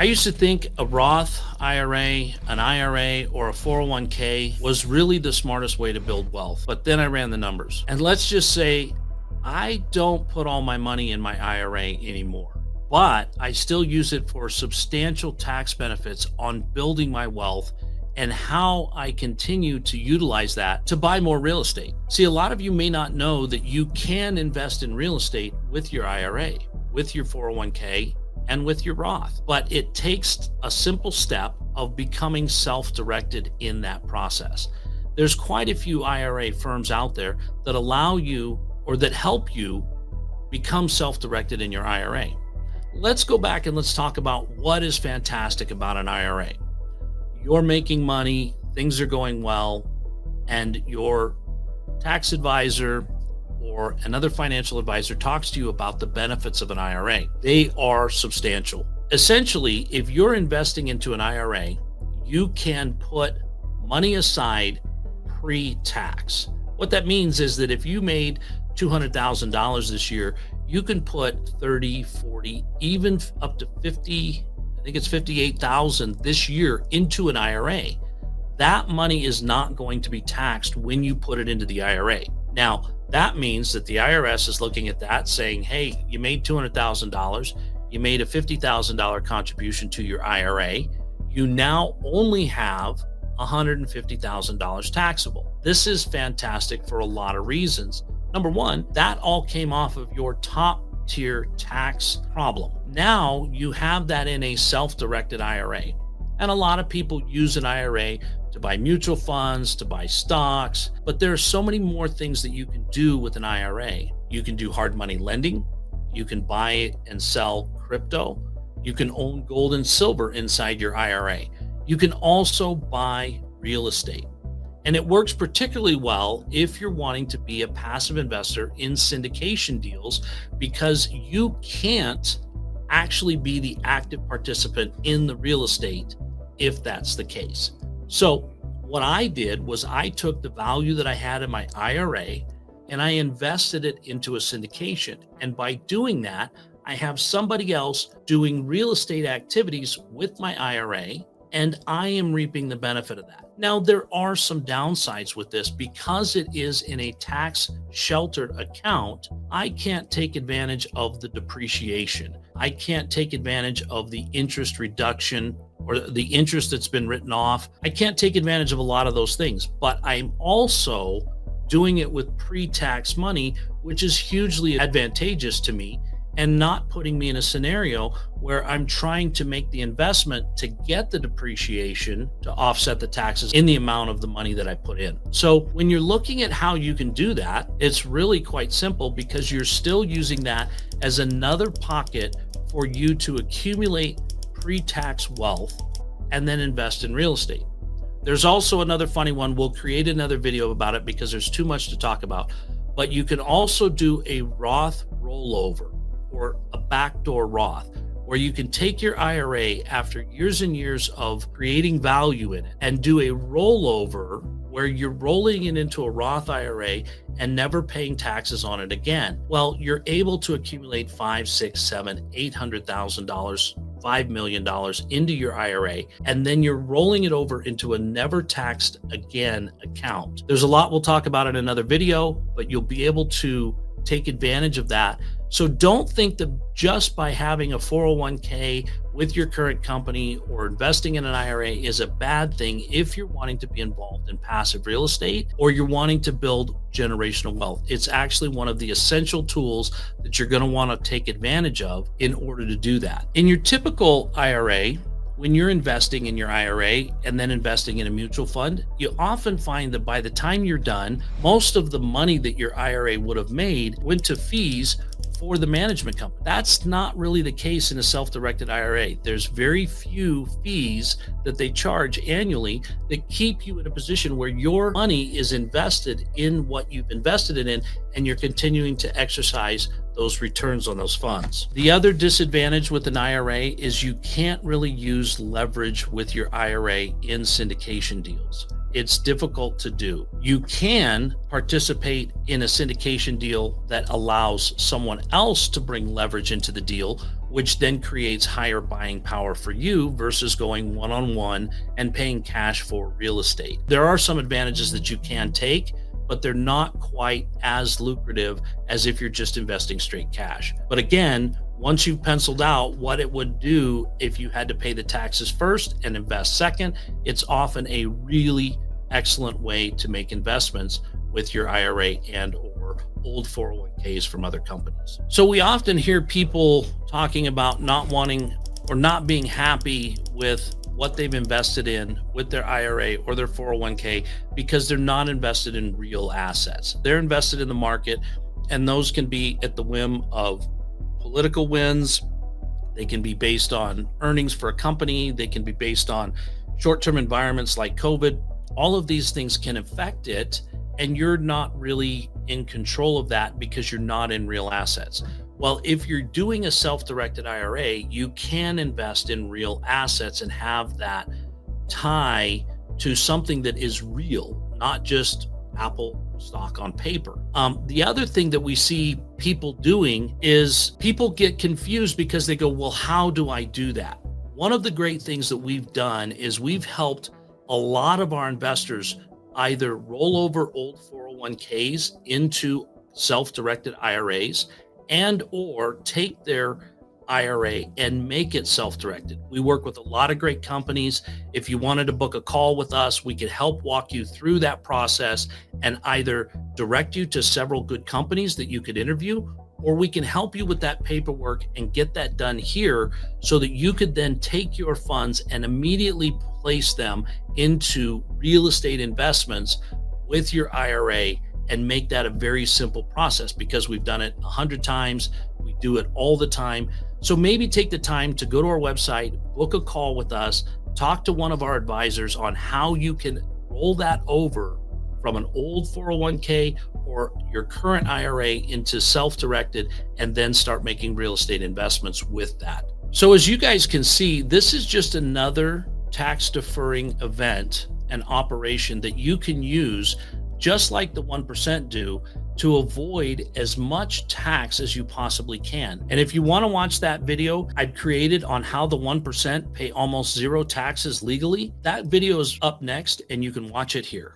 I used to think a Roth IRA, an IRA, or a 401k was really the smartest way to build wealth. But then I ran the numbers. And let's just say I don't put all my money in my IRA anymore, but I still use it for substantial tax benefits on building my wealth and how I continue to utilize that to buy more real estate. See, a lot of you may not know that you can invest in real estate with your IRA, with your 401k, and with your Roth, but it takes a simple step of becoming self-directed in that process. There's quite a few IRA firms out there that allow you or that help you become self-directed in your IRA. Let's go back and let's talk about what is fantastic about an IRA. You're making money, things are going well, and your tax advisor or another financial advisor talks to you about the benefits of an IRA. They are substantial. Essentially, if you're investing into an IRA, you can put money aside pre-tax. What that means is that if you made $200,000 this year, you can put 30, 40, even up to 50, I think it's 58,000 this year into an IRA. That money is not going to be taxed when you put it into the IRA. Now, that means that the IRS is looking at that saying, hey, you made $200,000, you made a $50,000 contribution to your IRA, you now only have $150,000 taxable. This is fantastic for a lot of reasons. Number one, that all came off of your top tier tax problem. Now you have that in a self-directed IRA. And a lot of people use an IRA to buy mutual funds, to buy stocks, but there are so many more things that you can do with an IRA. You can do hard money lending. You can buy and sell crypto. You can own gold and silver inside your IRA. You can also buy real estate. And it works particularly well if you're wanting to be a passive investor in syndication deals, because you can't actually be the active participant in the real estate if that's the case. So what I did was I took the value that I had in my IRA and I invested it into a syndication. And by doing that, I have somebody else doing real estate activities with my IRA, and I am reaping the benefit of that. Now, there are some downsides with this. Because it is in a tax sheltered account, I can't take advantage of the depreciation. I can't take advantage of the interest reduction or the interest that's been written off. I can't take advantage of a lot of those things, but I'm also doing it with pre-tax money, which is hugely advantageous to me and not putting me in a scenario where I'm trying to make the investment to get the depreciation to offset the taxes in the amount of the money that I put in. So when you're looking at how you can do that, it's really quite simple, because you're still using that as another pocket for you to accumulate pre-tax wealth and then invest in real estate. There's also another funny one. We'll create another video about it because there's too much to talk about, but you can also do a Roth rollover or a backdoor Roth, where you can take your IRA after years and years of creating value in it and do a rollover where you're rolling it into a Roth IRA and never paying taxes on it again. Well, you're able to accumulate $5, $6, $7, $800,000, $5 million into your IRA, and then you're rolling it over into a never taxed again account. There's a lot we'll talk about in another video, but you'll be able to take advantage of that. So don't think that just by having a 401k with your current company or investing in an IRA is a bad thing if you're wanting to be involved in passive real estate or you're wanting to build generational wealth. It's actually one of the essential tools that you're going to want to take advantage of in order to do that. In your typical IRA, when you're investing in your IRA and then investing in a mutual fund, you often find that by the time you're done, most of the money that your IRA would have made went to fees for the management company. That's not really the case in a self-directed IRA. There's very few fees that they charge annually that keep you in a position where your money is invested in what you've invested it in, and you're continuing to exercise those returns on those funds. The other disadvantage with an IRA is you can't really use leverage with your IRA in syndication deals. It's difficult to do. You can participate in a syndication deal that allows someone else to bring leverage into the deal which then creates higher buying power for you versus going one-on-one and paying cash for real estate. There are some advantages that you can take, but they're not quite as lucrative as if you're just investing straight cash. But again, once you've penciled out what it would do if you had to pay the taxes first and invest second, it's often a really excellent way to make investments with your IRA and or old 401ks from other companies. So we often hear people talking about not wanting or not being happy with what they've invested in with their IRA or their 401k because they're not invested in real assets. They're invested in the market, and those can be at the whim of political winds. They can be based on earnings for a company. They can be based on short-term environments like COVID. All of these things can affect it, and you're not really in control of that because you're not in real assets. Well, if you're doing a self-directed IRA, you can invest in real assets and have that tie to something that is real, not just Apple stock on paper. The other thing that we see people doing is people get confused because they go, well, how do I do that? One of the great things that we've done is we've helped a lot of our investors either roll over old 401ks into self-directed IRAs and or take their IRA and make it self-directed. We work with a lot of great companies. If you wanted to book a call with us, we could help walk you through that process and either direct you to several good companies that you could interview, or we can help you with that paperwork and get that done here so that you could then take your funds and immediately place them into real estate investments with your IRA and make that a very simple process because we've done it 100 times. We do it all the time. So maybe take the time to go to our website, book a call with us, talk to one of our advisors on how you can roll that over from an old 401k or your current IRA into self-directed and then start making real estate investments with that. So as you guys can see, this is just another tax deferring event and operation that you can use just like the 1% do to avoid as much tax as you possibly can. And if you want to watch that video I've created on how the 1% pay almost zero taxes legally, that video is up next and you can watch it here.